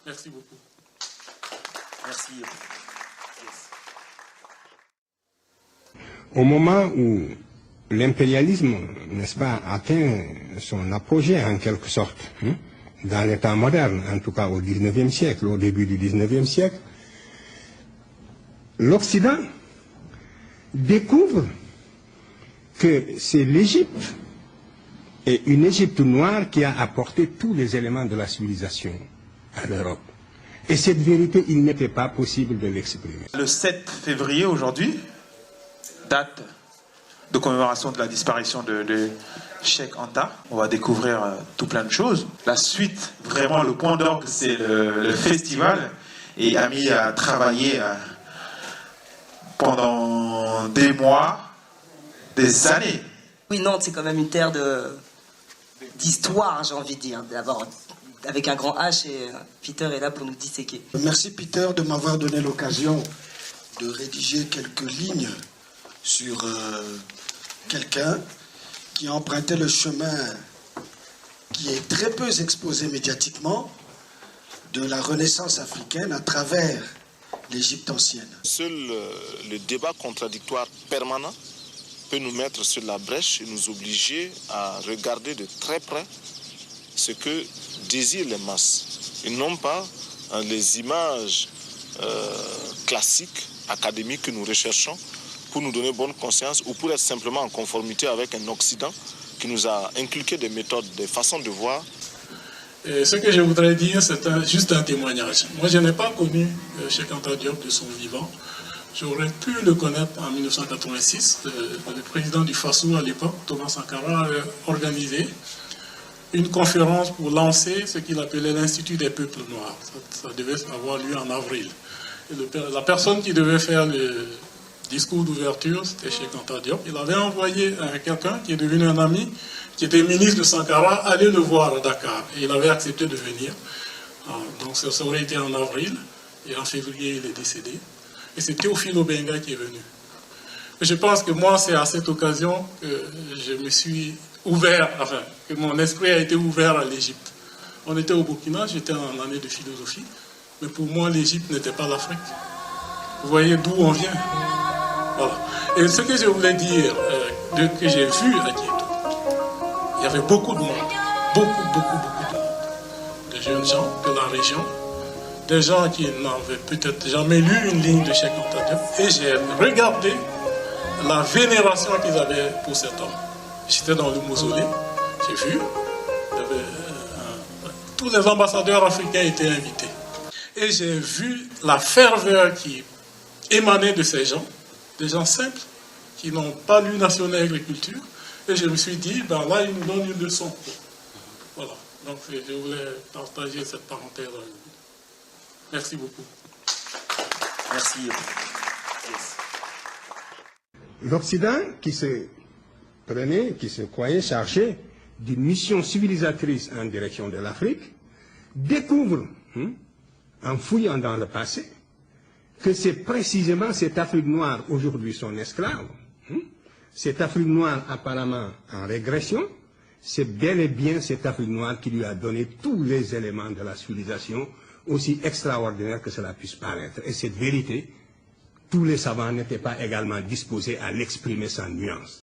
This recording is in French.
Merci beaucoup. Merci. Au moment où l'impérialisme, n'est-ce pas, atteint son apogée en quelque sorte, dans les temps modernes, en tout cas au XIXe siècle, au début du XIXe siècle, l'Occident découvre que c'est l'Égypte et une Égypte noire qui a apporté tous les éléments de la civilisation à l'Europe. Et cette vérité, il n'était pas possible de l'exprimer. Le 7 février aujourd'hui, date de commémoration de la disparition de Cheikh Anta. On va découvrir tout plein de choses. La suite, vraiment le point d'orgue, c'est le festival. Et Ami a travaillé pendant des mois, des années. Oui, Nantes, c'est quand même une terre d'histoire, j'ai envie de dire, d'abord avec un grand H, et Peter est là pour nous disséquer. Merci Peter de m'avoir donné l'occasion de rédiger quelques lignes sur quelqu'un qui a emprunté le chemin qui est très peu exposé médiatiquement de la Renaissance africaine à travers l'Égypte ancienne. Seul le débat contradictoire permanent peut nous mettre sur la brèche et nous obliger à regarder de très près ce que désirent les masses et non pas les images classiques, académiques que nous recherchons pour nous donner bonne conscience ou pour être simplement en conformité avec un Occident qui nous a inculqué des méthodes, des façons de voir. Et ce que je voudrais dire, c'est juste un témoignage. Moi, je n'ai pas connu Cheikh Anta Diop de son vivant. J'aurais pu le connaître en 1986. Le président du FASO à l'époque, Thomas Sankara, avait organisé une conférence pour lancer ce qu'il appelait l'Institut des peuples noirs. Ça devait avoir lieu en avril. Et la personne qui devait faire le discours d'ouverture, c'était Cheikh Anta Diop. Il avait envoyé quelqu'un qui est devenu un ami, qui était ministre de Sankara, aller le voir à Dakar. Et il avait accepté de venir. Donc ça aurait été en avril. Et en février, il est décédé. Et c'est Théophile Obenga qui est venu. Et je pense que moi, c'est à cette occasion que je me suis ouvert, enfin, que mon esprit a été ouvert à l'Égypte. On était au Burkina, j'étais en année de philosophie, mais pour moi, l'Égypte n'était pas l'Afrique. Vous voyez d'où on vient. Voilà. Et ce que je voulais dire, que j'ai vu à Dieto, il y avait beaucoup de monde, beaucoup de monde, de jeunes gens de la région, des gens qui n'avaient peut-être jamais lu une ligne de Cheikh Anta Diop, et j'ai regardé la vénération qu'ils avaient pour cet homme. J'étais dans le mausolée, j'ai vu, tous les ambassadeurs africains étaient invités. Et j'ai vu la ferveur qui émanait de ces gens, des gens simples, qui n'ont pas lu National Agriculture. Et je me suis dit, ben là, ils nous donnent une leçon. Voilà. Donc, je voulais partager cette parenthèse avec vous. Merci beaucoup. Merci. L'Occident qui se croyait chargé d'une mission civilisatrice en direction de l'Afrique, découvre, en fouillant dans le passé, que c'est précisément cette Afrique noire, aujourd'hui son esclave, cette Afrique noire apparemment en régression, c'est bel et bien cette Afrique noire qui lui a donné tous les éléments de la civilisation, aussi extraordinaire que cela puisse paraître. Et cette vérité, tous les savants n'étaient pas également disposés à l'exprimer sans nuance.